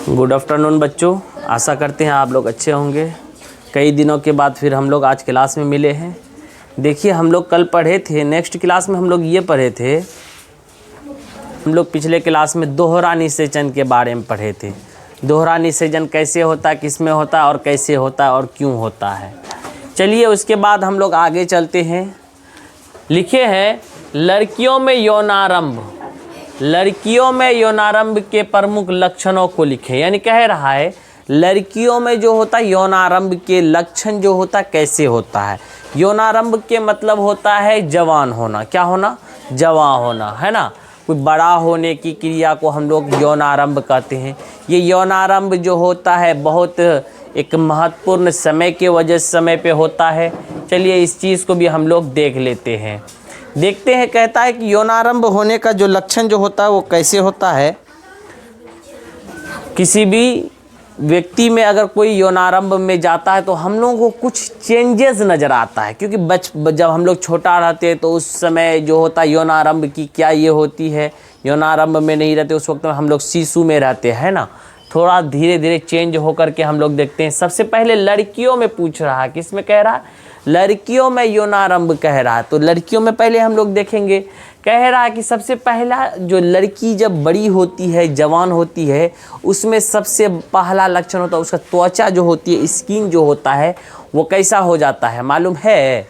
Good afternoon बच्चों, आशा करते हैं आप लोग अच्छे होंगे। कई दिनों के बाद फिर हम लोग आज क्लास में मिले हैं। देखिए, हम लोग कल पढ़े थे, नेक्स्ट क्लास में हम लोग ये पढ़े थे, हम लोग पिछले क्लास में दोहरा निषेचन के बारे में पढ़े थे। दोहरा निषेचन कैसे होता है, किस में होता है और कैसे होता है और क्यों होता है। चलिए उसके बाद हम लोग आगे चलते हैं। लिखे हैं लड़कियों में यौनारंभ, लड़कियों में यौनारंभ के प्रमुख लक्षणों को लिखें। यानी कह रहा है लड़कियों में जो होता है यौनारंभ के लक्षण जो होता है कैसे होता है। यौनारंभ के मतलब होता है जवान होना। क्या होना? जवान होना, है ना। कोई बड़ा होने की क्रिया को हम लोग यौनारंभ कहते हैं। ये यौनारंभ जो होता है बहुत एक महत्वपूर्ण समय के वजह समय पे होता है। चलिए इस चीज़ को भी हम लोग देख लेते हैं। देखते हैं, कहता है कि यौनारंभ होने का जो लक्षण जो होता है वो कैसे होता है। किसी भी व्यक्ति में अगर कोई यौनारंभ में जाता है तो हम लोगों को कुछ चेंजेस नज़र आता है, क्योंकि जब हम लोग छोटा रहते हैं तो उस समय जो होता है यौनारंभ की क्या ये होती है, यौनारंभ में नहीं रहते उस वक्त में हम लोग शिशु में रहते हैं ना। थोड़ा धीरे धीरे चेंज होकर के हम लोग देखते हैं। सबसे पहले लड़कियों में पूछ रहा है, किस में कह रहा है? लड़कियों में यौनारंभ कह रहा है। तो लड़कियों में पहले हम लोग देखेंगे। कह रहा है कि सबसे पहला जो लड़की जब बड़ी होती है, जवान होती है, उसमें सबसे पहला लक्षण होता है उसका त्वचा जो होती है, स्किन जो होता है वो कैसा हो जाता है मालूम है?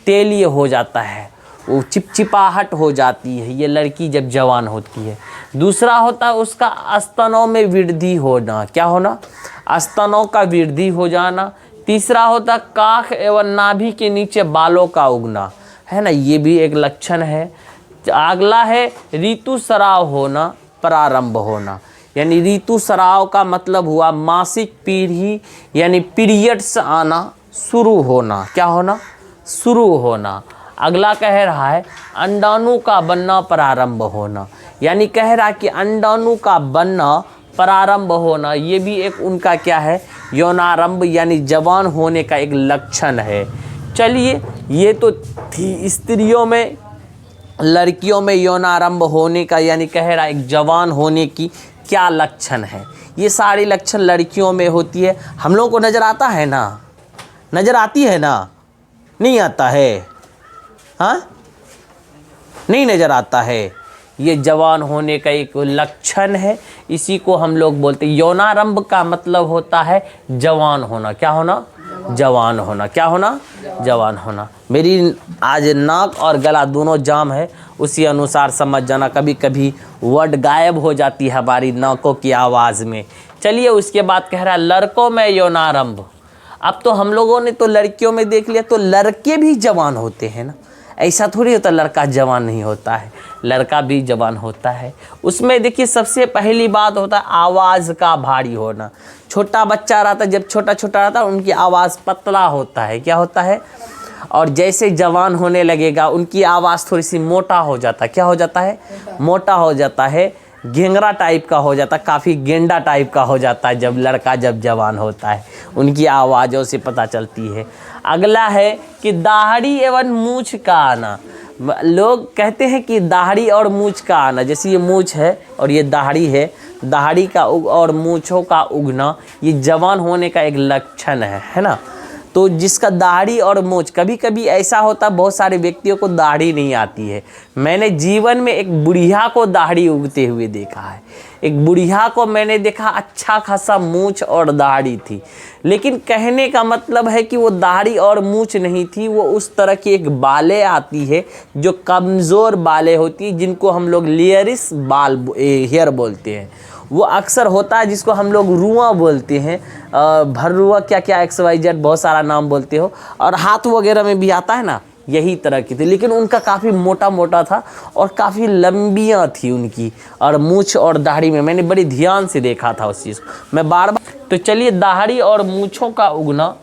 तेलीय हो जाता है, वो चिपचिपाहट हो जाती है। ये लड़की जब जवान होती है। दूसरा होता है उसका स्तनों में वृद्धि होना। क्या होना? स्तनों का वृद्धि हो जाना। तीसरा होता काख एवं नाभि के नीचे बालों का उगना, है ना, ये भी एक लक्षण है। अगला है ऋतुस्राव होना, प्रारंभ होना। यानी ऋतुस्राव का मतलब हुआ मासिक पीढ़ी यानी पीरियड्स आना, शुरू होना। क्या होना? शुरू होना। अगला कह रहा है अंडाणु का बनना, प्रारंभ होना। यानी कह रहा है कि अंडाणु का बनना, प्रारंभ होना, ये भी एक उनका क्या है? यौनारंभ यानी जवान होने का एक लक्षण है। चलिए ये तो थी स्त्रियों में, लड़कियों में यौनारंभ होने का यानी कह रहा है एक जवान होने की क्या लक्षण है। ये सारी लक्षण लड़कियों में होती है। हम लोगों को नज़र आता है ना? नज़र आती है ना? नहीं आता है? हाँ, नहीं नज़र आता है। ये जवान होने का एक लक्षण है। इसी को हम लोग बोलते हैं यौनारंभ का मतलब होता है जवान होना। क्या होना? जवान होना। क्या होना? जवान होना। मेरी आज नाक और गला दोनों जाम है, उसी अनुसार समझ जाना। कभी कभी वर्ड गायब हो जाती है हमारी नाकों की आवाज़ में। चलिए उसके बाद कह रहा है लड़कों में यौनारंभ। अब तो हम लोगों ने तो लड़कियों में देख लिया, तो लड़के भी जवान होते हैं ना। ऐसा थोड़ी होता लड़का जवान नहीं होता है, लड़का भी जवान होता है। उसमें देखिए सबसे पहली बात होता है आवाज़ का भारी होना। छोटा बच्चा रहता है, जब छोटा छोटा रहता है उनकी आवाज़ पतला होता है। क्या होता है? और जैसे जवान होने लगेगा उनकी आवाज़ थोड़ी सी मोटा हो जाता है। क्या हो जाता है? मोटा हो जाता है, घेंगरा टाइप का हो जाता है, काफ़ी गेंडा टाइप का हो जाता है। जब लड़का जब जवान होता है उनकी आवाज़ों से पता चलती है। अगला है कि दाढ़ी एवं मूछ का आना। लोग कहते हैं कि दाढ़ी और मूछ का आना, जैसे ये मूछ है और ये दाढ़ी है, दाढ़ी का और मूछों का उगना ये जवान होने का एक लक्षण है ना। तो जिसका दाढ़ी और मूछ, कभी कभी ऐसा होता है बहुत सारे व्यक्तियों को दाढ़ी नहीं आती है। मैंने जीवन में एक बुढ़िया को दाढ़ी उगते हुए देखा है। एक बुढ़िया को मैंने देखा अच्छा खासा मूछ और दाढ़ी थी, लेकिन कहने का मतलब है कि वो दाढ़ी और मूछ नहीं थी, वो उस तरह की एक बालें आती है जो कमज़ोर बालें होती है, जिनको हम लोग लेयरिस बाल हेयर बोलते हैं। वो अक्सर होता है जिसको हम लोग रुआ बोलते हैं, भर्रुआ, क्या क्या XYZ बहुत सारा नाम बोलते हो। और हाथ वगैरह में भी आता है ना, यही तरह की थी, लेकिन उनका काफ़ी मोटा मोटा था और काफ़ी लंबियाँ थी उनकी। और मूछ और दाढ़ी में मैंने बड़ी ध्यान से देखा था उस चीज़ को, मैं बार बार। तो चलिए दाढ़ी और मूछों का उगना।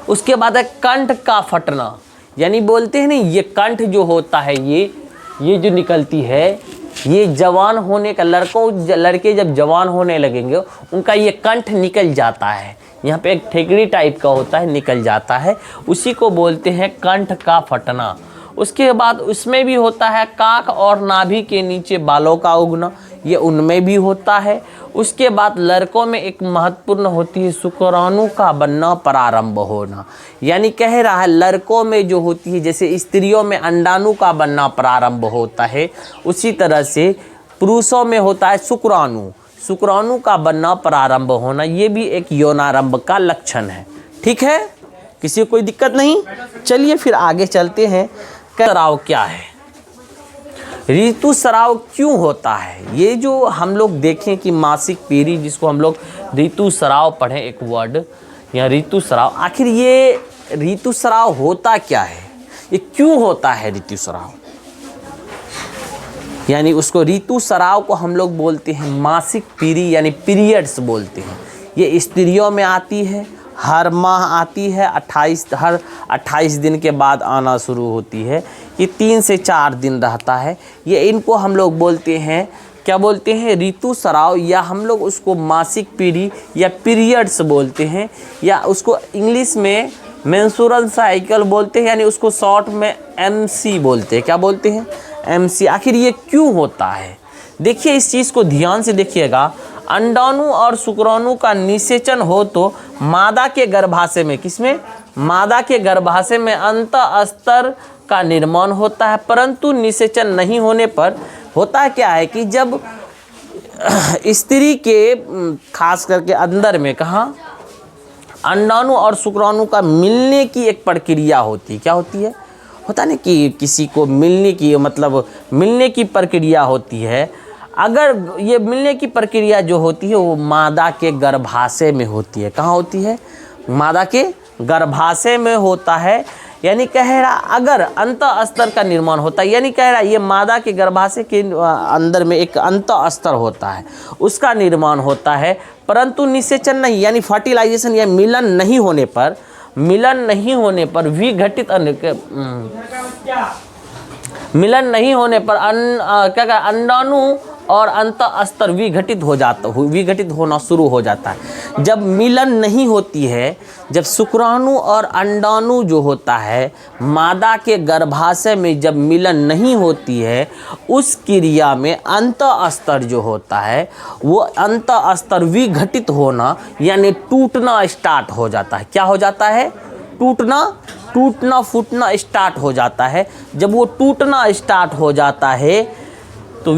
उसके बाद है कंठ का फटना। यानी बोलते हैं ना ये कंठ जो होता है ये जो निकलती है, ये जवान होने का, लड़के जब जवान होने लगेंगे उनका ये कंठ निकल जाता है। यहाँ पे एक ठेकड़ी टाइप का होता है, निकल जाता है, उसी को बोलते हैं कंठ का फटना। उसके बाद उसमें भी होता है काक और नाभि के नीचे बालों का उगना, ये उनमें भी होता है। उसके बाद लड़कों में एक महत्वपूर्ण होती है शुक्राणु का बनना प्रारंभ होना, यानी कह रहा है लड़कों में जो होती है जैसे स्त्रियों में अंडाणु का बनना प्रारंभ होता है, उसी तरह से पुरुषों में होता है शुक्राणु का बनना प्रारंभ होना, ये भी एक यौनारंभ का लक्षण है। ठीक है, किसी को कोई दिक्कत नहीं। चलिए फिर आगे चलते हैं। स्राव क्या है, ऋतुस्राव क्यों होता है? ये जो हम लोग देखें कि मासिक पीढ़ी जिसको हम लोग ऋतुस्राव पढ़ें, एक वर्ड या ऋतुस्राव, आखिर ये ऋतुस्राव होता क्या है, ये क्यों होता है ऋतुस्राव? यानी उसको ऋतुस्राव को हम लोग बोलते हैं मासिक पीढ़ी यानी पीरियड्स बोलते हैं। ये स्त्रियों में आती है, हर माह आती है, हर 28 दिन के बाद आना शुरू होती है। ये 3 से 4 दिन रहता है। ये इनको हम लोग बोलते हैं, क्या बोलते हैं, ऋतुस्राव, या हम लोग उसको मासिक पीढ़ी या पीरियड्स बोलते हैं, या उसको इंग्लिश में मेंस्ट्रुअल साइकिल बोलते हैं, यानी उसको शॉर्ट में MC बोलते हैं। क्या बोलते हैं? MC। आखिर ये क्यों होता है? देखिए इस चीज़ को ध्यान से देखिएगा। अंडाणु और शुक्राणु का निषेचन हो तो मादा के गर्भाशय में, किसमें? मादा के गर्भाशय में अंतःस्तर का निर्माण होता है, परंतु निषेचन नहीं होने पर होता क्या है कि जब स्त्री के खास करके अंदर में कहाँ अंडाणु और शुक्राणु का मिलने की एक प्रक्रिया होती है। क्या होती है? होता नहीं कि किसी को मिलने की, मतलब मिलने की प्रक्रिया होती है। अगर ये मिलने की प्रक्रिया जो होती है वो मादा के गर्भाशय में होती है। कहाँ होती है? मादा के गर्भाशय में होता है। यानी कह रहा अगर अंतःस्तर का निर्माण होता है, यानी कह रहा ये मादा के गर्भाशय के अंदर में एक अंतःस्तर होता है, उसका निर्माण होता है, परंतु निषेचन नहीं, यानी फर्टिलाइजेशन या मिलन नहीं होने पर विघटित मिलन नहीं होने पर अंडाणु और अंतःस्तर विघटित होना शुरू हो जाता है। जब मिलन नहीं होती है, जब शुक्राणु और अंडाणु जो होता है मादा के गर्भाशय में जब मिलन नहीं होती है, उस क्रिया में अंतःस्तर जो होता है वो अंतःस्तर विघटित होना यानी टूटना स्टार्ट हो जाता है। क्या हो जाता है? टूटना फूटना स्टार्ट हो जाता है। जब वो टूटना स्टार्ट हो जाता है तो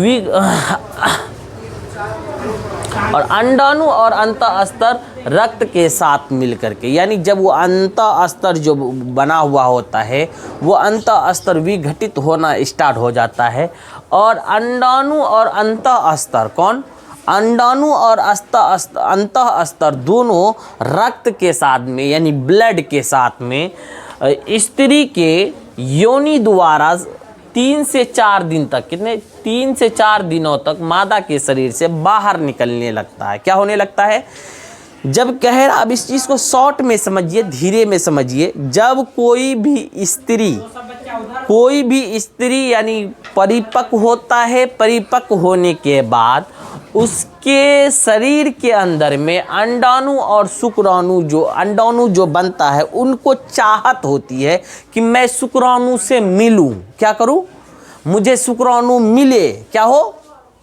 और अंडाणु और अंतःस्तर रक्त के साथ मिलकर के, यानी जब वो अंतःस्तर जो बना हुआ होता है वो अंतःस्तर विघटित होना स्टार्ट हो जाता है, और अंडाणु और अंतःस्तर अंडाणु और अंतःस्तर दोनों रक्त के साथ में यानी ब्लड के साथ में स्त्री के योनि द्वारा 3 से 4 दिन तक, कितने? 3 से 4 दिनों तक मादा के शरीर से बाहर निकलने लगता है। क्या होने लगता है? जब कह रहा, अब इस चीज़ को शॉर्ट में समझिए, धीरे में समझिए। जब कोई भी स्त्री यानी परिपक्व होता है, परिपक्व होने के बाद उसके शरीर के अंदर में अंडाणु और शुक्राणु जो बनता है, उनको चाहत होती है कि मैं शुक्राणु से मिलूं। क्या करूं? मुझे शुक्राणु मिले। क्या हो?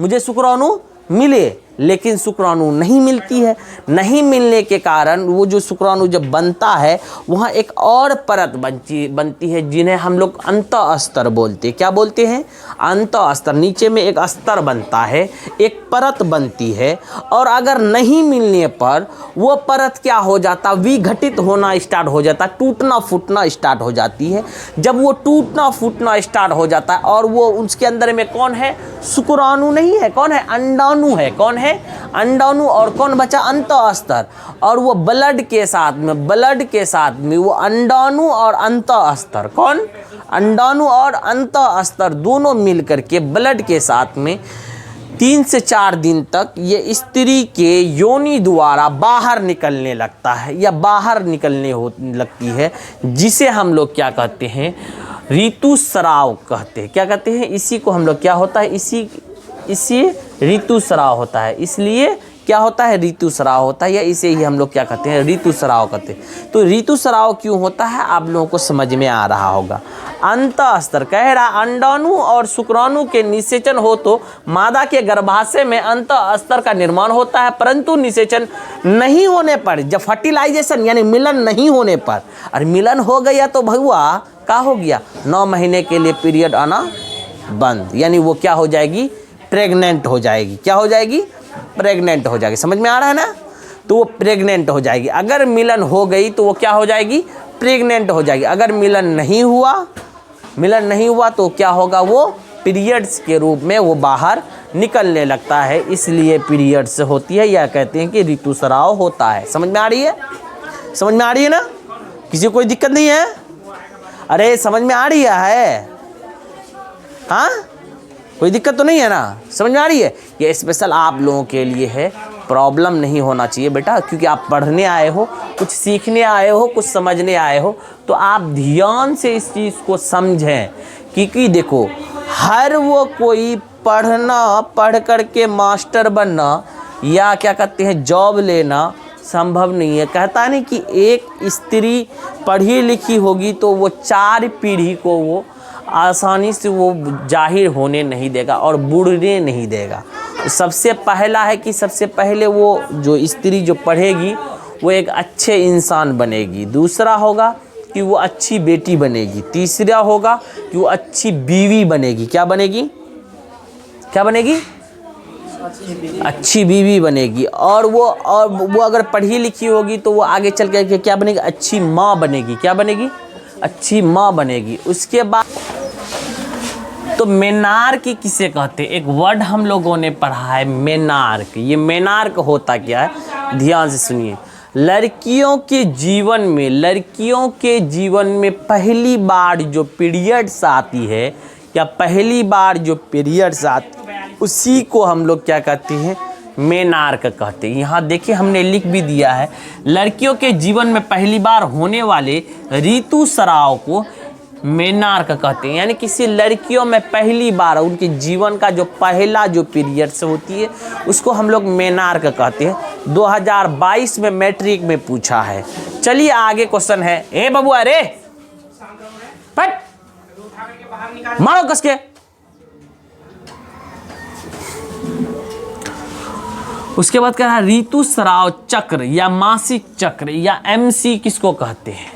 मुझे शुक्राणु मिले। लेकिन शुक्राणु नहीं मिलती है। नहीं मिलने के कारण वो जो शुक्राणु जब बनता है वहाँ एक और परत बनती है जिन्हें हम लोग अंतःस्तर बोलते हैं। क्या बोलते हैं? अंतःस्तर। नीचे में एक अस्तर बनता है, एक परत बनती है, और अगर नहीं मिलने पर वो परत क्या हो जाता? विघटित होना स्टार्ट हो जाता, टूटना फूटना स्टार्ट हो जाती है। जब वो टूटना फूटना स्टार्ट हो जाता है और वो उसके अंदर में कौन है? शुक्राणु नहीं है, कौन है? अंडाणु है। कौन है? अंडाणु। और कौन बचा? अंतःस्तर। और वो ब्लड के साथ में वो अंडाणु और अंतःस्तर, कौन? अंडाणु और अंतःस्तर दोनों मिलकर के ब्लड के साथ में 3 से 4 दिन तक ये स्त्री के योनि द्वारा बाहर निकलने लगता है या बाहर निकलने लगती है, जिसे हम लोग क्या कहते हैं? ऋतुस्राव कहते हैं। क्या कहते हैं? इसी को हम लोग क्या होता है? इसी ऋतुस्राव होता है। इसलिए क्या होता है, ऋतुस्राव होता है, या इसे ही हम लोग क्या कहते हैं, ऋतुस्राव कहते हैं। तो ऋतुस्राव क्यों होता है आप लोगों को समझ में आ रहा होगा। अंतःस्तर कह रहा अंडाणु और शुक्राणु के निषेचन हो तो मादा के गर्भाशय में अंतःस्तर का निर्माण होता है, परंतु निषेचन नहीं होने पर, जब फर्टिलाइजेशन यानी मिलन नहीं होने पर, और मिलन हो गया तो भगवा क्या हो गया, 9 महीने के लिए पीरियड आना बंद, यानी वो क्या हो जाएगी, प्रेग्नेंट हो जाएगी। क्या हो जाएगी, प्रेग्नेंट हो जाएगी। समझ में आ रहा है ना, तो वो प्रेग्नेंट हो जाएगी। अगर मिलन हो गई तो वो क्या हो जाएगी, प्रेग्नेंट हो जाएगी। अगर मिलन नहीं हुआ तो क्या होगा, वो पीरियड्स के रूप में वो बाहर निकलने लगता है, इसलिए पीरियड्स होती है, या कहते हैं कि ऋतुस्राव होता है। समझ में आ रही है, समझ में आ रही है ना, किसी को कोई दिक्कत नहीं है, अरे समझ में आ रही है, हाँ कोई दिक्कत तो नहीं है ना, समझ में आ रही है। ये स्पेशल आप लोगों के लिए है, प्रॉब्लम नहीं होना चाहिए बेटा, क्योंकि आप पढ़ने आए हो, कुछ सीखने आए हो, कुछ समझने आए हो, तो आप ध्यान से इस चीज़ को समझें। क्योंकि देखो हर वो कोई पढ़ करके मास्टर बनना या क्या कहते हैं जॉब लेना संभव नहीं है। कहता नहीं कि एक स्त्री पढ़ी लिखी होगी तो वो 4 पीढ़ी को वो आसानी से वो जाहिर होने नहीं देगा और बुड़ने नहीं देगा। सबसे पहला है कि सबसे पहले वो जो स्त्री जो पढ़ेगी वो एक अच्छे इंसान बनेगी। दूसरा होगा कि वो अच्छी बेटी बनेगी। तीसरा होगा कि वो अच्छी बीवी बनेगी। क्या बनेगी, क्या बनेगी, अच्छी बीवी बनेगी। और वो अगर पढ़ी लिखी होगी तो वो आगे चल के क्या बनेगी, अच्छी माँ बनेगी। क्या बनेगी, अच्छी माँ बनेगी। उसके बाद तो मेनार्क किसे कहते हैं, एक वर्ड हम लोगों ने पढ़ा है मेनार्क। ये मेनार्क होता क्या है, ध्यान से सुनिए। लड़कियों के जीवन में पहली बार जो पीरियड्स आती है या पहली बार जो पीरियड्स आती, उसी को हम लोग क्या कहते हैं, मेनार्क कहते हैं। यहाँ देखिए हमने लिख भी दिया है, लड़कियों के जीवन में पहली बार होने वाले ऋतुस्राव को मेनार्क कहते हैं। यानी किसी लड़कियों में पहली बार उनके जीवन का जो पहला जो पीरियड्स होती है उसको हम लोग मेनार्क कहते हैं। 2022 में मैट्रिक में पूछा है। चलिए आगे क्वेश्चन है। ए बबुआ रे पट मारो कस के। उसके बाद कह रहा है ऋतुस्राव चक्र या मासिक चक्र या MC किसको कहते हैं।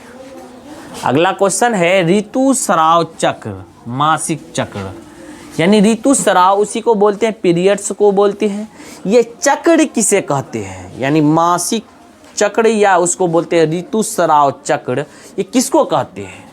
अगला क्वेश्चन है ऋतुस्राव चक्र, मासिक चक्र। यानी ऋतुस्राव उसी को बोलते हैं, पीरियड्स को बोलते हैं। ये चक्र किसे कहते हैं, यानी मासिक चक्र या उसको बोलते हैं ऋतुस्राव चक्र, ये किसको कहते हैं।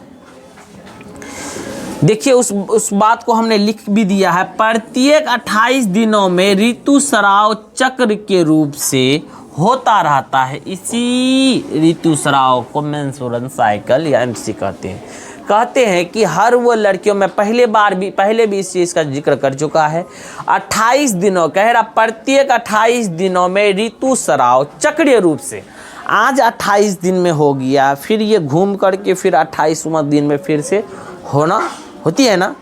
देखिए उस बात को हमने लिख भी दिया है। प्रत्येक 28 दिनों में ऋतुस्राव चक्र के रूप से होता रहता है। इसी ऋतुस्राव को मेंस्ट्रुअल साइकिल या MC कहते हैं। कहते हैं कि हर वो लड़कियों में पहले भी इस चीज़ का जिक्र कर चुका है। 28 दिनों कह रहा, प्रत्येक 28 दिनों में ऋतुस्राव चक्रीय रूप से, आज 28 दिन में हो गया, फिर ये घूम करके फिर 28वां दिन में फिर से होती है ना।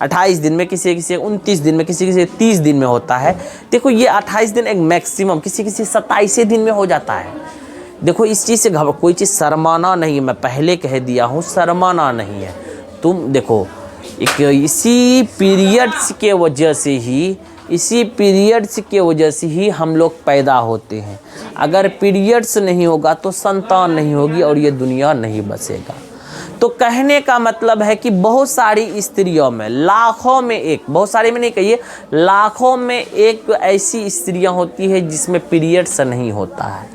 28 दिन में किसी 29 दिन में किसी 30 दिन में होता है। देखो ये 28 दिन एक मैक्सिमम, किसी 27 दिन में हो जाता है। देखो इस चीज़ से कोई चीज़ शर्माना नहीं, मैं पहले कह दिया हूँ, शर्माना नहीं है। तुम देखो इसी पीरियड्स के वजह से ही हम लोग पैदा होते हैं। अगर पीरियड्स नहीं होगा तो संतान नहीं होगी और ये दुनिया नहीं बसेगा। तो कहने का मतलब है कि बहुत सारी स्त्रियों में, लाखों में एक, बहुत सारी में नहीं कहिए, लाखों में एक ऐसी स्त्रियां होती है जिसमें पीरियड्स नहीं होता है।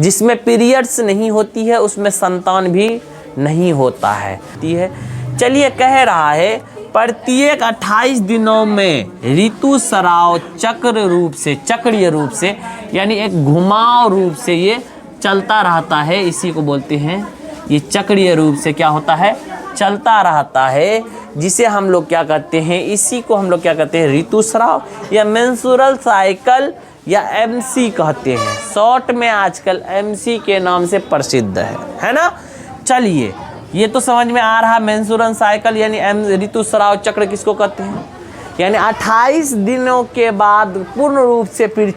जिसमें पीरियड्स नहीं होती है उसमें संतान भी नहीं होता है। चलिए कह रहा है प्रत्येक 28 दिनों में ऋतुस्राव चक्रीय रूप से यानी एक घुमाव रूप से ये चलता रहता है। इसी को बोलते हैं, ये चक्रीय रूप से क्या होता है, चलता रहता है, जिसे हम लोग क्या कहते हैं, इसी को हम लोग क्या कहते हैं, ऋतुस्राव या मेंस्ट्रुअल साइकिल या MC कहते हैं। शॉर्ट में आजकल MC के नाम से प्रसिद्ध है ना। चलिए ये तो समझ में आ रहा, मेंस्ट्रुअल साइकिल यानी ऋतुस्राव चक्र किसको कहते हैं। यानी 28 दिनों के बाद पूर्ण रूप से फिर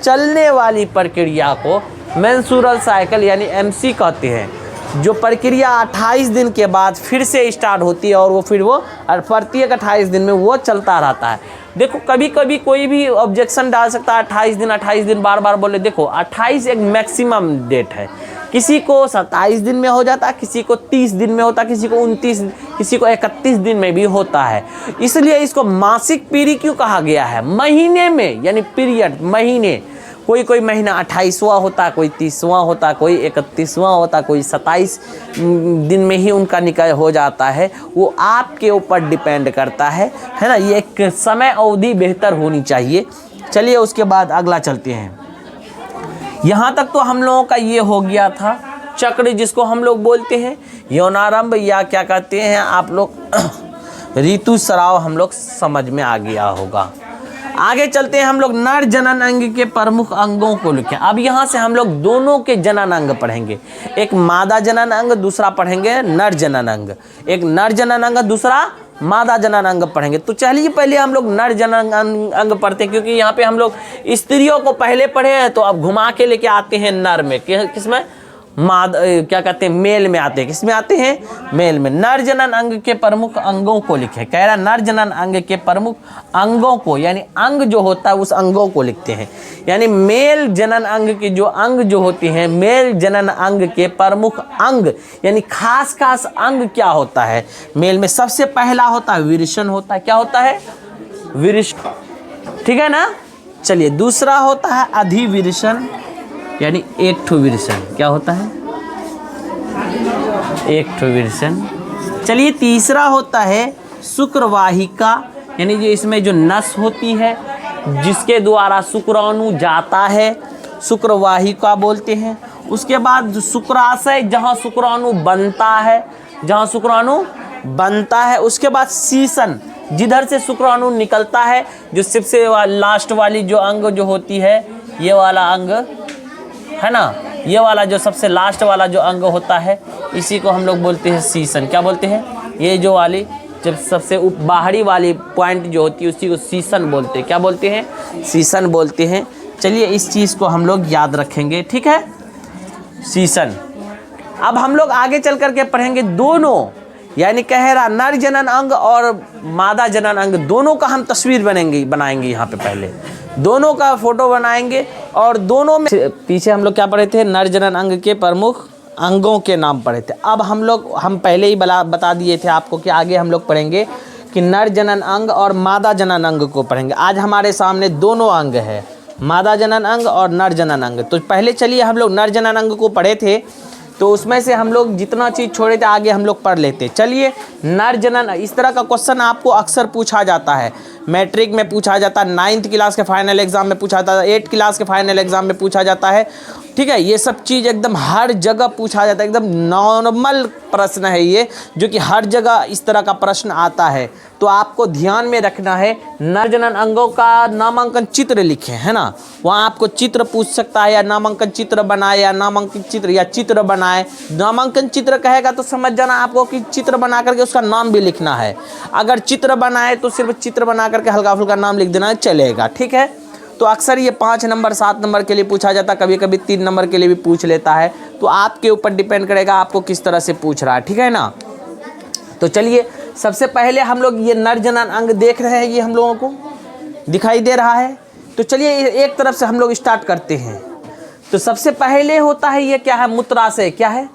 चलने वाली प्रक्रिया को मेंस्ट्रुअल साइकिल यानी एमसी कहते हैं। जो प्रक्रिया 28 दिन के बाद फिर से स्टार्ट होती है और वो फिर वो प्रत्येक 28 दिन में वो चलता रहता है। देखो कभी कभी कोई भी ऑब्जेक्शन डाल सकता है 28 दिन बार बार बोले। देखो 28 एक मैक्सिमम डेट है, किसी को 27 दिन में हो जाता है, किसी को 30 दिन में होता है, किसी को 29, किसी को 31 दिन में भी होता है। इसलिए इसको मासिक पीढ़ी क्यों कहा गया है? महीने में यानी पीरियड, महीने, कोई महीना 28वां होता है, कोई 30वां होता है, कोई 31वां होता है, कोई 27 दिन में ही उनका निकाह हो जाता है। वो आपके ऊपर डिपेंड करता है ना। ये एक समय अवधि बेहतर होनी चाहिए। चलिए उसके बाद अगला चलते हैं। यहाँ तक तो हम लोगों का ये हो गया था चक्र, जिसको हम लोग बोलते हैं यौनारंभ या क्या कहते हैं आप लोग ऋतुस्राव, हम लोग समझ में आ गया होगा। आगे चलते हैं हम लोग नर जनन अंग के प्रमुख अंगों को लिखें। अब यहाँ से हम लोग दोनों के जनन अंग पढ़ेंगे, एक मादा जनन अंग, दूसरा पढ़ेंगे नर जनन अंग। एक नर जनन अंग, दूसरा मादा जनन अंग पढ़ेंगे। तो चलिए पहले हम लोग नर जनन अंग पढ़ते हैं, क्योंकि यहाँ पे हम लोग स्त्रियों को पहले पढ़े हैं, तो अब घुमा के लेके आते हैं नर में। किसमें? क्या कहते हैं, मेल में आते हैं। किस में आते हैं? मेल में। नर जनन अंग के प्रमुख अंगों को लिखे। कह रहा नर जनन अंग के प्रमुख अंगों को, यानी अंग जो होता है उस अंगों को लिखते हैं। यानी मेल जनन अंग के जो अंग जो होते हैं, मेल जनन अंग के प्रमुख अंग यानी खास खास अंग क्या होता है? मेल में सबसे पहला होता है विरशन होता है। क्या होता है? विरशन, ठीक है ना। चलिए दूसरा होता है अधिविरशन यानी एक ठो विरसन। क्या होता है? एक ठो विरसन। चलिए तीसरा होता है शुक्रवाहिका, यानी जो इसमें जो नस होती है जिसके द्वारा शुक्राणु जाता है, शुक्रवाहिका बोलते हैं। उसके बाद शुक्राशय, जहाँ शुक्राणु बनता है, जहाँ शुक्राणु बनता है। उसके बाद शीशन, जिधर से शुक्राणु निकलता है, जो सबसे लास्ट वाली जो अंग जो होती है, ये वाला अंग है ना, ये वाला जो सबसे लास्ट वाला जो अंग होता है, इसी को हम लोग बोलते हैं शीशन। क्या बोलते हैं? ये जो वाली जब सबसे बाहरी वाली पॉइंट जो होती है उसी को शीशन बोलते हैं। क्या बोलते हैं? शीशन बोलते हैं। चलिए इस चीज़ को हम लोग याद रखेंगे, ठीक है, शीशन। अब हम लोग आगे चल करके पढ़ेंगे दोनों, यानी कह रहा नर जनन अंग और मादा जनन अंग दोनों का हम तस्वीर बनाएंगे यहाँ पे। पहले दोनों का फोटो बनाएंगे और दोनों में पीछे हम लोग क्या पढ़े थे? नर जनन अंग के प्रमुख अंगों के नाम पढ़े थे। अब हम पहले ही बता दिए थे आपको कि आगे हम लोग पढ़ेंगे कि नर जनन अंग और मादा जनन अंग को पढ़ेंगे। आज हमारे सामने दोनों अंग है, मादा जनन अंग और नर जनन अंग। तो पहले चलिए हम लोग नर जनन अंग को पढ़े थे, तो उसमें से हम लोग जितना चीज़ छोड़े थे आगे हम लोग पढ़ लेते। चलिए नर जनन, इस तरह का क्वेश्चन आपको अक्सर पूछा जाता है, मैट्रिक में पूछा जाता है, 9th क्लास के फाइनल एग्जाम में पूछा जाता है, 8th क्लास के फाइनल एग्जाम में पूछा जाता है, ठीक है। ये सब चीज़ एकदम हर जगह पूछा जाता है, एकदम नॉर्मल प्रश्न है ये, जो कि हर जगह इस तरह का प्रश्न आता है। तो आपको ध्यान में रखना है, नर जनन अंगों का नामांकन चित्र लिखें, है ना। वहाँ आपको चित्र पूछ सकता है, या नामांकन चित्र बनाए, या नामांकन चित्र या चित्र बनाए। नामांकन चित्र कहेगा तो समझ जाना आपको कि चित्र बना करके उसका नाम भी लिखना है। अगर चित्र बनाए तो सिर्फ चित्र बना करके हल्का फुल्का नाम लिख देना चलेगा, ठीक है। तो अक्सर ये 5 नंबर 7 नंबर के लिए पूछा जाता है, कभी कभी 3 नंबर के लिए भी पूछ लेता है। तो आपके ऊपर डिपेंड करेगा आपको किस तरह से पूछ रहा है, ठीक है ना। तो चलिए सबसे पहले हम लोग ये नर जनन अंग देख रहे हैं, ये हम लोगों को दिखाई दे रहा है। तो चलिए एक तरफ से हम लोग स्टार्ट करते हैं। तो सबसे पहले होता है ये क्या है? मूत्राशय। क्या है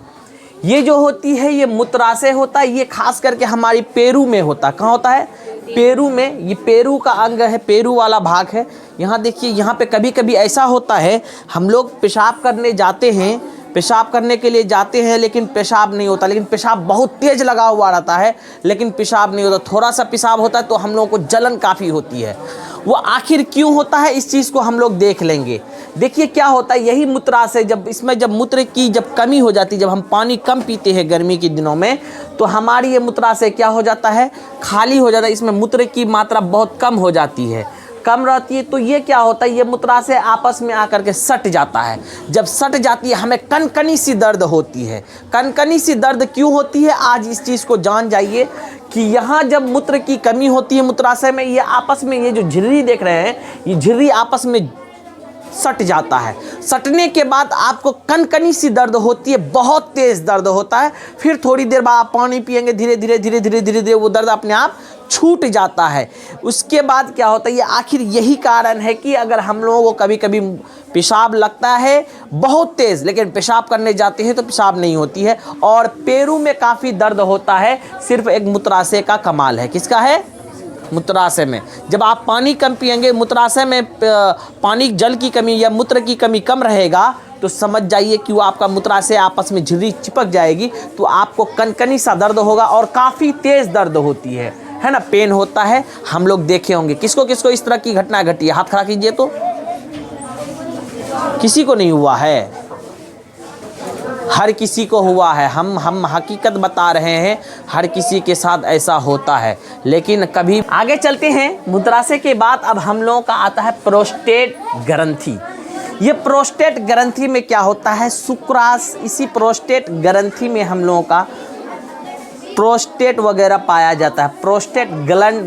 ये जो होती है? ये मूत्राशय होता है। ये खास करके हमारी पेरू में होता है। कहाँ होता है? पेरू में। ये पेरू का अंग है, पेरू वाला भाग है। यहाँ देखिए, यहाँ पे कभी कभी ऐसा होता है, हम लोग पेशाब करने जाते हैं, पेशाब करने के लिए जाते हैं, लेकिन पेशाब नहीं होता, लेकिन पेशाब बहुत तेज लगा हुआ रहता है, लेकिन पेशाब नहीं होता। थोड़ा सा पेशाब होता है तो हम लोगों को जलन काफ़ी होती है। वो आखिर क्यों होता है, इस चीज़ को हम लोग देख लेंगे। देखिए क्या होता है, यही मूत्राशय, जब मूत्र की कमी हो जाती है, जब हम पानी कम पीते हैं गर्मी के दिनों में, तो हमारी ये मूत्राशय क्या हो जाता है? खाली हो जाता है। इसमें मूत्र की मात्रा बहुत कम हो जाती है, कम रहती है। तो ये क्या होता है? ये मूत्राशय आपस में आकर के सट जाता है। जब सट जाती है हमें कनकनी सी दर्द होती है। कनकनी सी दर्द क्यों होती है? आज इस चीज़ को जान जाइए कि यहाँ जब मूत्र की कमी होती है मूत्राशय में, ये आपस में, ये जो झिर्री देख रहे हैं, ये झिर्री आपस में सट जाता है। सटने के बाद आपको कनकनी सी दर्द होती है, बहुत तेज़ दर्द होता है। फिर थोड़ी देर बाद आप पानी पिएंगे, धीरे धीरे वो दर्द अपने आप छूट जाता है। उसके बाद क्या होता है, ये आखिर यही कारण है कि अगर हम लोगों को कभी कभी पेशाब लगता है बहुत तेज़, लेकिन पेशाब करने जाते हैं तो पेशाब नहीं होती है, और पैरों में काफ़ी दर्द होता है, सिर्फ एक मूत्राशय का कमाल है। किसका है? मूत्राशय में। जब आप पानी कम पिएंगे, मूत्राशय में पानी, जल की कमी या मूत्र की कमी कम रहेगा, तो समझ जाइए कि वो आपका मूत्राशय आपस में झिल्ली चिपक जाएगी, तो आपको कनकनी सा दर्द होगा और काफ़ी तेज़ दर्द होती है ना, पेन होता है। हम लोग देखे होंगे। किसको किसको इस तरह की घटना घटी है? हाथ खड़ा कीजिए। तो किसी को नहीं हुआ है? हर किसी को हुआ है। हम हकीकत बता रहे हैं, हर किसी के साथ ऐसा होता है। लेकिन कभी आगे चलते हैं। मूत्राशय के बाद अब हम लोगों का आता है प्रोस्टेट ग्रंथि। ये प्रोस्टेट ग्रंथि में क्या होता है? शुक्राशय, इसी प्रोस्टेट ग्रंथि में हम लोगों का प्रोस्टेट वगैरह पाया जाता है। प्रोस्टेट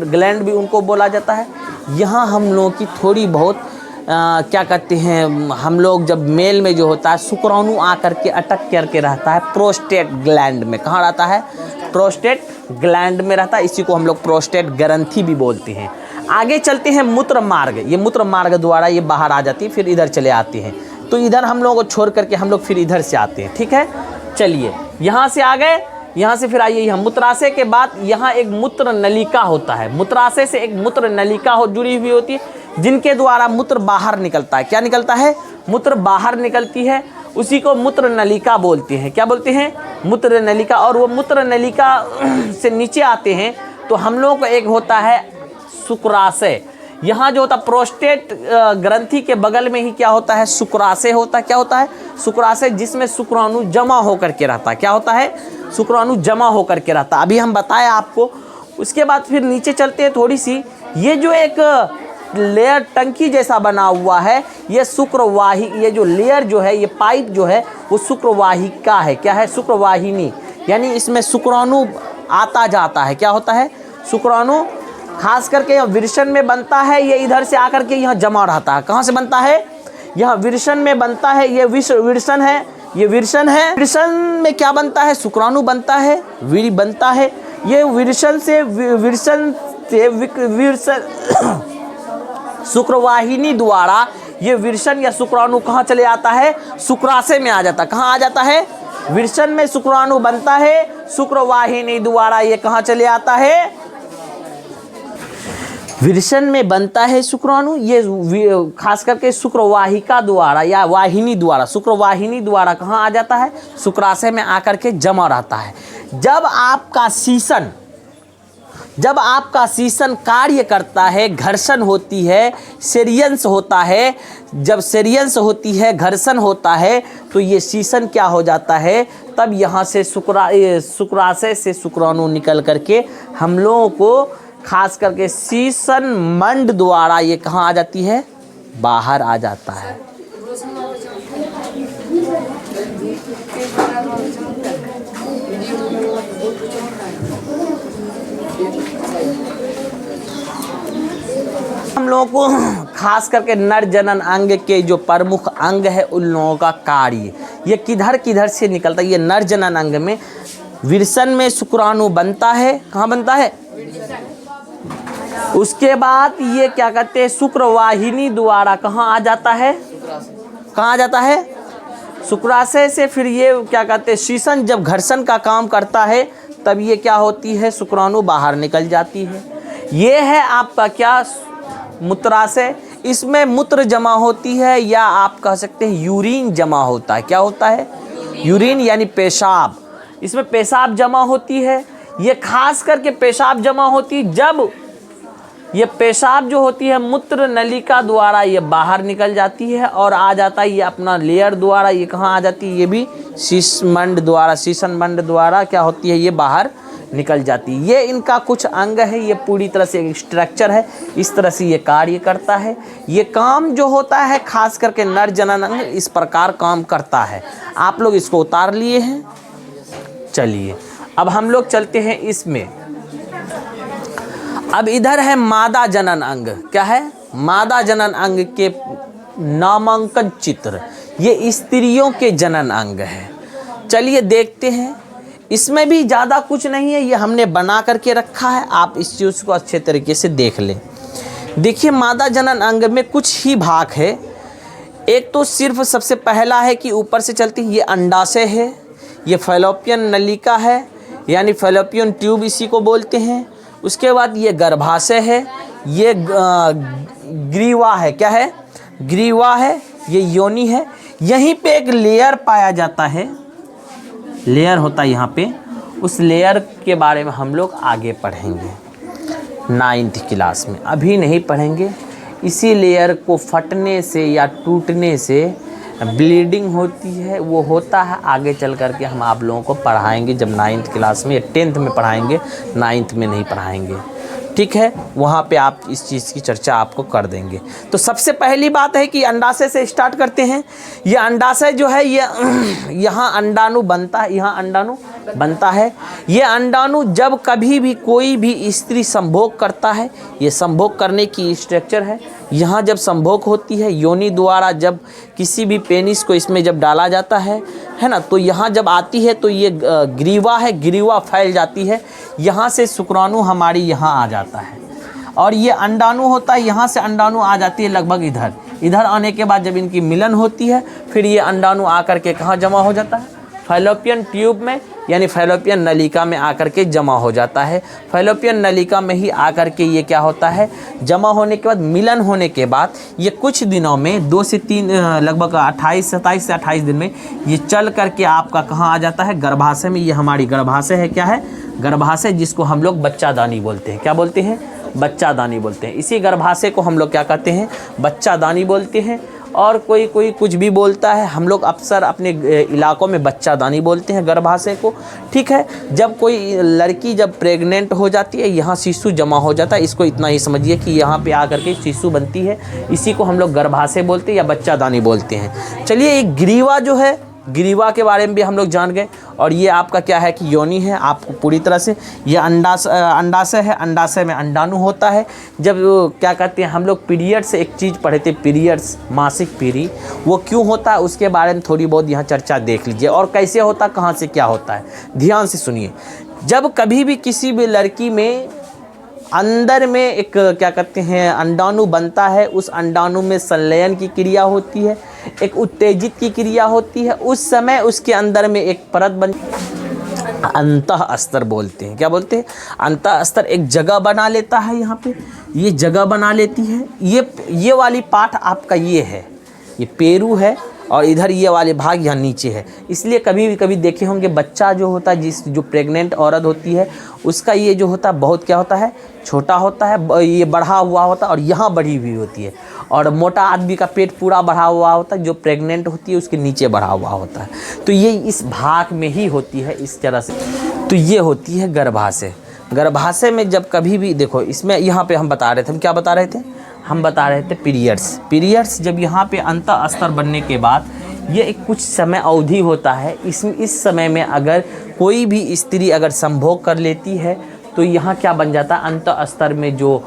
ग्लैंड भी उनको बोला जाता है। यहाँ हम लोगों की थोड़ी बहुत क्या कहते हैं, हम लोग जब मेल में जो होता है शुक्राणु आकर के अटक करके रहता है प्रोस्टेट ग्लैंड में। कहाँ रहता है? प्रोस्टेट ग्लैंड में रहता है। इसी को हम लोग प्रोस्टेट ग्रंथि भी बोलते हैं। आगे चलते हैं मूत्र मार्ग। ये मूत्र मार्ग द्वारा ये बाहर आ जाती है, फिर इधर चले आते हैं। तो इधर हम लोगों को छोड़ करके हम लोग फिर इधर से आते हैं। ठीक है, चलिए यहाँ से आ गए, यहाँ से फिर आइए यहाँ। मूत्राशय के बाद यहाँ एक मूत्र नलिका होता है। मूत्राशय से एक मूत्र नलिका जुड़ी हुई होती है, जिनके द्वारा मूत्र बाहर निकलता है। क्या निकलता है? मूत्र बाहर निकलती है। उसी को मूत्र नलिका बोलते हैं। क्या बोलते हैं? मूत्र नलिका। और वो मूत्र नलिका से नीचे आते हैं तो हम लोगों को एक होता है शुक्राशय। यहाँ जो होता है प्रोस्टेट ग्रंथि के बगल में ही क्या होता है? शुक्राशय होता है। क्या होता है? शुक्राशय, जिसमें शुक्राणु जमा होकर के रहता है। क्या होता है? शुक्राणु जमा होकर के रहता है। अभी हम बताया आपको। उसके बाद फिर नीचे चलते हैं थोड़ी सी। ये जो एक लेयर टंकी जैसा बना हुआ है, ये शुक्रवाही, ये जो लेयर जो है, ये पाइप जो है, वो शुक्रवाहिका है। क्या है? शुक्रवाहिनी। यानी इसमें शुक्राणु आता जाता है। क्या होता है? शुक्राणु खास करके विरसन में बनता है। ये इधर से आकर के यहाँ जमा रहता है। कहाँ से बनता है? यहाँ विरसन में बनता है। ये विरसन है, ये विरसन है। विरसन में क्या बनता है? शुक्राणु बनता है, वीर्य बनता है। ये विरसन से शुक्रवाहिनी द्वारा ये विरसन या शुक्राणु कहाँ चले आता है? शुक्राशय में आ जाता है। कहाँ आ जाता है? विरसन में शुक्राणु बनता है, शुक्रवाहिनी द्वारा ये कहाँ चले आता है? विरसन में बनता है शुक्राणु। ये खास करके शुक्रवाहिका द्वारा या वाहिनी द्वारा, शुक्रवाहिनी द्वारा कहाँ आ जाता है? शुक्राशय में आकर के जमा रहता है। जब आपका शीशन कार्य करता है, घर्षण होती है, सेरियंस होता है। जब सेरियंस होती है, घर्षण होता है, तो ये शीशन क्या हो जाता है? तब यहाँ से शुक्राशय से शुक्राणु निकल करके हम लोगों को खास करके शीशन मंड द्वारा ये कहाँ आ जाती है? बाहर आ जाता है। हम लोगों को खास करके नर जनन अंग के जो प्रमुख अंग है, उन लोगों का कार्य ये किधर किधर से निकलता है। ये नर जनन अंग में विरसन में शुक्राणु बनता है। कहाँ बनता है? उसके बाद ये क्या कहते हैं? शुक्रवाहिनी द्वारा कहाँ आ जाता है? कहाँ आ जाता है? शुक्राशय से। फिर ये क्या कहते हैं? शीशन जब घर्षण का काम करता है, तब ये क्या होती है? शुक्राणु बाहर निकल जाती है। ये है आपका क्या? मूत्राशय। इसमें मूत्र जमा होती है, या आप कह सकते हैं यूरिन जमा होता है। क्या होता है? यूरिन यानी पेशाब। इसमें पेशाब जमा होती है। ये खास करके पेशाब जमा होती है जब ये पेशाब जो होती है मूत्र नलिका द्वारा ये बाहर निकल जाती है और आ जाता है ये अपना लेयर द्वारा। ये कहाँ आ जाती है? ये भी शीशन मंड द्वारा क्या होती है? ये बाहर निकल जाती है। ये इनका कुछ अंग है। ये पूरी तरह से एक स्ट्रक्चर है। इस तरह से ये कार्य करता है। ये काम जो होता है खास करके नर जनन अंग इस प्रकार काम करता है। आप लोग इसको उतार लिए हैं। चलिए अब हम लोग चलते हैं इसमें। अब इधर है मादा जनन अंग। क्या है? मादा जनन अंग के नामांकन चित्र, ये स्त्रियों के जनन अंग है। चलिए देखते हैं, इसमें भी ज़्यादा कुछ नहीं है, ये हमने बना करके रखा है, आप इस चीज़ को अच्छे तरीके से देख लें। देखिए मादा जनन अंग में कुछ ही भाग है। एक तो सिर्फ सबसे पहला है कि ऊपर से चलती ये अंडाशय है, ये फैलोपियन नलिका है यानी फैलोपियन ट्यूब इसी को बोलते हैं। उसके बाद ये गर्भाशय है, ये ग्रीवा है, क्या है, ग्रीवा है, ये योनि है। यहीं पे एक लेयर पाया जाता है, लेयर होता है यहाँ पे, उस लेयर के बारे में हम लोग आगे पढ़ेंगे 9th क्लास में, अभी नहीं पढ़ेंगे। इसी लेयर को फटने से या टूटने से ब्लीडिंग होती है, वो होता है आगे चल कर के हम आप लोगों को पढ़ाएंगे जब 9th क्लास में या 10th में पढ़ाएंगे, 9th में नहीं पढ़ाएंगे, ठीक है। वहाँ पे आप इस चीज़ की चर्चा आपको कर देंगे। तो सबसे पहली बात है कि अंडाशय से स्टार्ट करते हैं। ये अंडाशय जो है ये यहाँ अंडाणु बनता है, यहाँ अंडाणु बनता है। ये अंडाणु जब कभी भी कोई भी स्त्री संभोग करता है, ये संभोग करने की स्ट्रक्चर है। यहाँ जब संभोग होती है योनि द्वारा, जब किसी भी पेनिस को इसमें जब डाला जाता है ना, तो यहाँ जब आती है तो ये ग्रीवा है, ग्रीवा फैल जाती है, यहाँ से शुक्राणु हमारी यहाँ आ जाता है और ये अंडाणु होता है, यहाँ से अंडाणु आ जाती है लगभग इधर। इधर आने के बाद जब इनकी मिलन होती है फिर ये अंडाणु आकर के कहाँ जमा हो जाता है, फैलोपियन ट्यूब में यानी फैलोपियन नलिका में आकर के जमा हो जाता है। फैलोपियन नलिका में ही आकर के ये क्या होता है, जमा होने के बाद, मिलन होने के बाद ये कुछ दिनों में 2 से 3 लगभग 27 से 28 दिन में ये चल करके आपका कहाँ आ जाता है, गर्भाशय में। ये हमारी गर्भाशय है, क्या है, गर्भाशय, जिसको हम लोग बच्चादानी बोलते हैं। क्या बोलते हैं, बच्चादानी बोलते हैं। इसी गर्भाशय को हम लोग क्या कहते हैं, बच्चादानी बोलते हैं। और कोई कुछ भी बोलता है, हम लोग अक्सर अपने इलाकों में बच्चादानी बोलते हैं गर्भाशय को, ठीक है। जब कोई लड़की जब प्रेग्नेंट हो जाती है, यहाँ शिशु जमा हो जाता है, इसको इतना ही समझिए कि यहाँ पे आकर के शिशु बनती है, इसी को हम लोग गर्भाशय बोलते हैं या बच्चादानी बोलते हैं। चलिए एक ग्रीवा जो है, ग्रीवा के बारे में भी हम लोग जान गए। और ये आपका क्या है कि योनि है, आपको पूरी तरह से ये अंडाशय है, अंडाशय में अंडाणु होता है। जब क्या कहते हैं हम लोग पीरियड से एक चीज़ पढ़े थे, पीरियड्स, मासिक पीरी, वो क्यों होता है उसके बारे में थोड़ी बहुत यहाँ चर्चा देख लीजिए। और कैसे होता, कहाँ से क्या होता है, ध्यान से सुनिए। जब कभी भी किसी भी लड़की में अंदर में एक क्या कहते हैं अंडाणु बनता है, उस अंडाणु में संलयन की क्रिया होती है, एक उत्तेजित की क्रिया होती है, उस समय उसके अंदर में एक परत बन, अंतःस्तर बोलते हैं। क्या बोलते हैं, अंतःस्तर एक जगह बना लेता है, यहाँ पे ये जगह बना लेती है। ये वाली पार्ट आपका ये है, ये पेरू है, और इधर ये वाले भाग यहाँ नीचे है। इसलिए कभी देखे होंगे बच्चा जो होता है, जो प्रेग्नेंट औरत होती है, उसका ये जो होता है बहुत क्या होता है, छोटा होता है, ये बढ़ा हुआ होता है और यहाँ बढ़ी हुई होती है। और मोटा आदमी का पेट पूरा बढ़ा हुआ होता है, जो प्रेग्नेंट होती है उसके नीचे बढ़ा हुआ होता है। तो ये इस भाग में ही होती है इस तरह से। तो ये होती है गर्भाशय। गर्भाशय में जब कभी भी देखो, इसमें यहाँ पे हम बता रहे थे, हम क्या बता रहे थे, हम बता रहे थे पीरियड्स जब यहाँ पे अंतःस्तर बनने के बाद ये एक कुछ समय अवधि होता है। इस समय में अगर कोई भी स्त्री अगर संभोग कर लेती है तो यहाँ क्या बन जाता है, अंतःस्तर में जो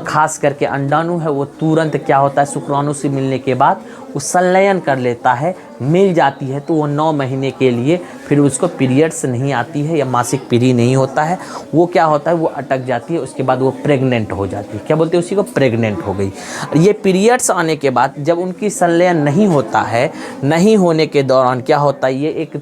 खास करके अंडाणु है वो तुरंत क्या होता है, शुक्राणु से मिलने के बाद वो संलयन कर लेता है, मिल जाती है। तो वो 9 महीने के लिए फिर उसको पीरियड्स नहीं आती है या मासिक पीरी नहीं होता है, वो क्या होता है, वो अटक जाती है। उसके बाद वो प्रेग्नेंट हो जाती है। क्या बोलते हैं उसी को, प्रेग्नेंट हो गई। ये पीरियड्स आने के बाद जब उनकी संलयन नहीं होता है, नहीं होने के दौरान क्या होता है, ये एक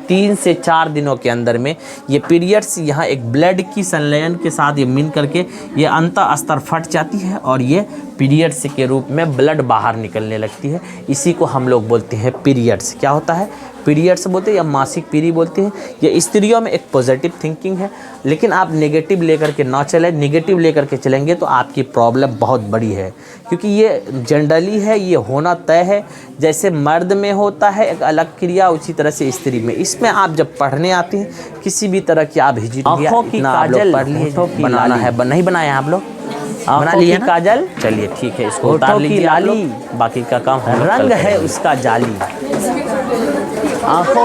3 से 4 दिनों के अंदर में ये पीरियड्स यहाँ एक ब्लड की संलयन के साथ ये मिल करके ये अंतःस्तर फट जाती है और ये पीरियड्स के रूप में ब्लड बाहर निकलने लगती है। इसी को हम लोग बोलते हैं पीरियड्स। क्या होता है, पीरियड्स बोलते हैं या मासिक पीरी बोलते हैं। ये स्त्रियों में एक पॉजिटिव थिंकिंग है, लेकिन आप नेगेटिव लेकर के ना चलें। नेगेटिव लेकर के चलेंगे तो आपकी प्रॉब्लम बहुत बड़ी है, क्योंकि ये जनरली है, ये होना तय है। जैसे मर्द में होता है एक अलग क्रिया, उसी तरह से स्त्री में। इसमें आप जब पढ़ने आते हैं किसी भी तरह की आप हिजिट आँखों की काजल पढ़ लिए, बनाना है, नहीं बनाए आप लोग, बना लिए काजल। चलिए ठीक है, इसको उतार लीजिए, बाकी का काम रंग है उसका जाली, आँखों